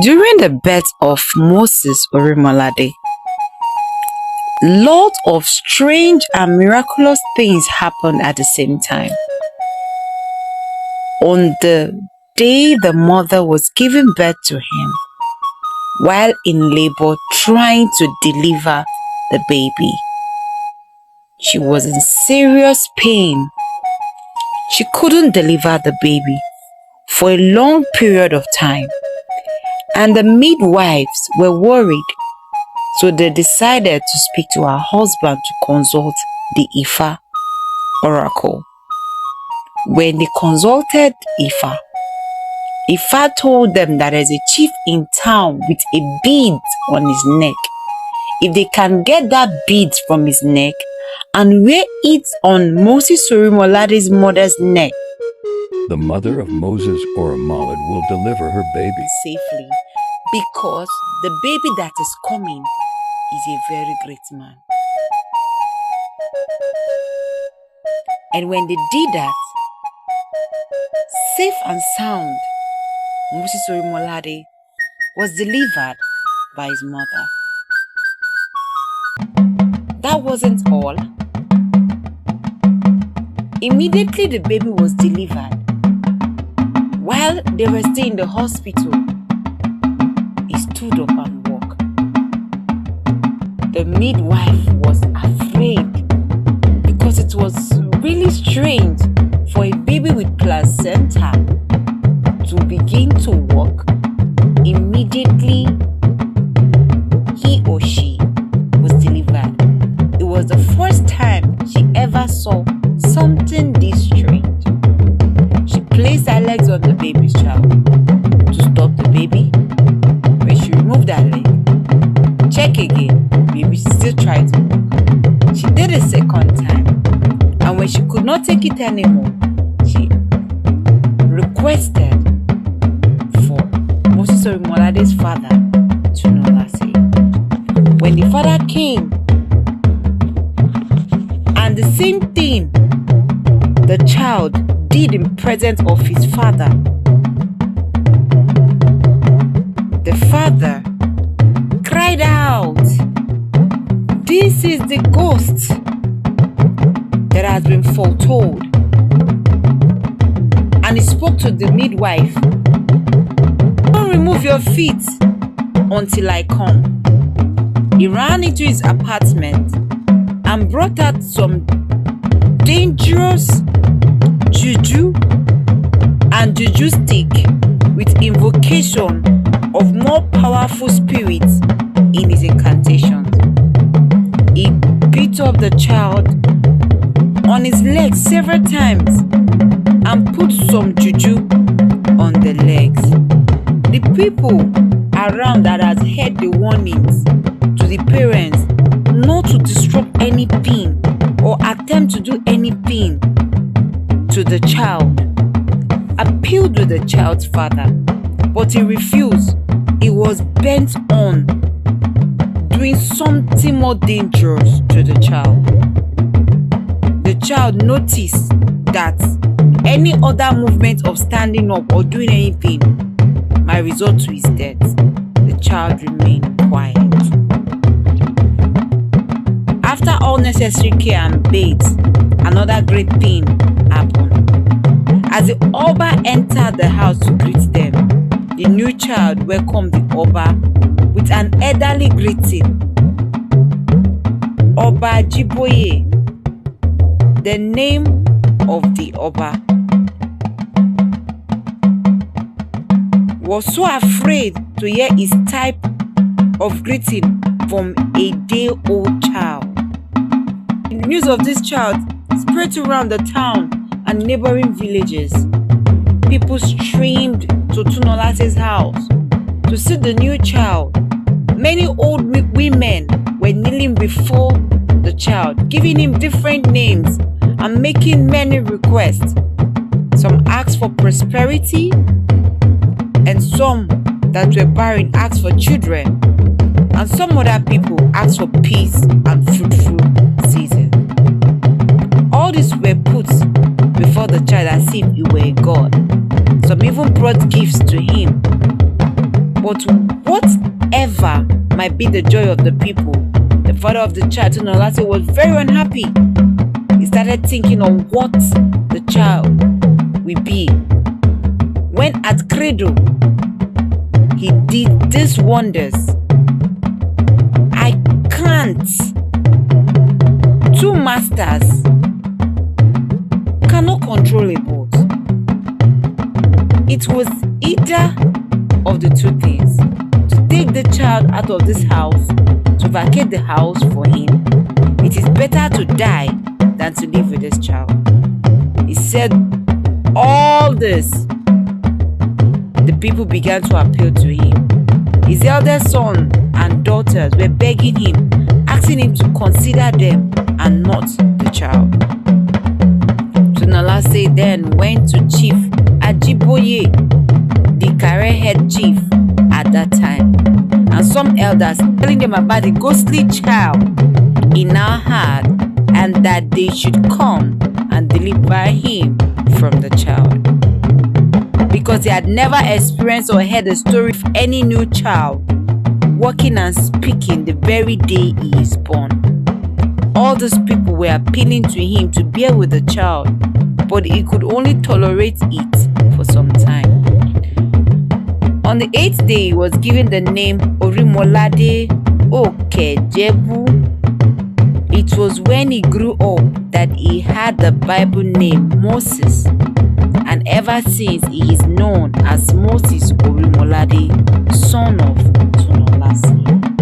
During the birth of Moses Orimolade, lots of strange and miraculous things happened at the same time. On the day the mother was giving birth to him, while in labor trying to deliver the baby, she was in serious pain. She couldn't deliver the baby for a long period of time, and the midwives were worried, so they decided to speak to her husband to consult the Ifa oracle. When they consulted Ifa told them that there's a chief in town with a bead on his neck. If they can get that bead from his neck and wear it on Moses Orimolade's mother's neck, the mother of Moses Orimolade will deliver her baby safely, because the baby that is coming is a very great man. And when they did that, safe and sound, Moses Orimolade was delivered by his mother. That wasn't all. Immediately the baby was delivered. While they were still in the hospital, he stood up and walked. The midwife was afraid because it was really strange for a baby with placenta to begin to walk immediately he or she was delivered. It was the first time she ever saw something this strange. She placed her legs on the baby's child to stop the baby. When she removed her leg, check again, baby still tried to walk. She did a second time, and when she could not take it anymore, she requested for Moses Orimolade's father to Nolase. When the father came, and the same thing the child did in presence of his father, the father cried out, "This is the ghost that has been foretold." And he spoke to the midwife, "Don't remove your feet until I come." He ran into his apartment and brought out some dangerous juju and juju stick with invocation of more powerful spirits in his incantations. He beat up the child on his legs several times and put some juju on the legs. The people around that has heard the warnings to the parents not to disrupt anything or attempt to do anything to the child appealed to the child's father, but he refused. He was bent on doing something more dangerous to the child. The child noticed that any other movement of standing up or doing anything might result to his death. The child remained quiet. After all necessary care and baths, another great thing happened. As the Oba entered the house to greet them, the new child welcomed the Oba with an elderly greeting. Oba Jiboye, the name of the Oba, was so afraid to hear his type of greeting from a day-old child. The news of this child spread around the town and neighboring villages. People streamed to Tunolase's house to see the new child. Many old women were kneeling before the child, giving him different names and making many requests. Some asked for prosperity, and some that were barren asked for children, and some other people asked for peace and fruitful season. All these were put before the child as if he were a god. Some even brought gifts to him. But whatever might be the joy of the people, the father of the child, Tunolase, was very unhappy. He started thinking on what the child will be. When at Credo, he did these wonders. I can't. Two masters cannot control a boat. It was either of the two things: to take the child out of this house, to vacate the house for him. It is better to die than to live with this child. He said all this. The people began to appeal to him. His eldest son and daughters were begging him, asking him to consider them and not the child. Tunolase then went to Chief Ajiboye, the career head chief at that time, and some elders telling them about the ghostly child he now had, and that they should come and deliver him from the child, because they had never experienced or heard the story of any new child walking and speaking the very day he is born. All those people were appealing to him to bear with the child, but he could only tolerate it for some time. On the 8th day, he was given the name Orimolade Okejebu. It was when he grew up that he had the Bible name Moses, and ever since he is known as Moses Orimolade, son of Tunolase.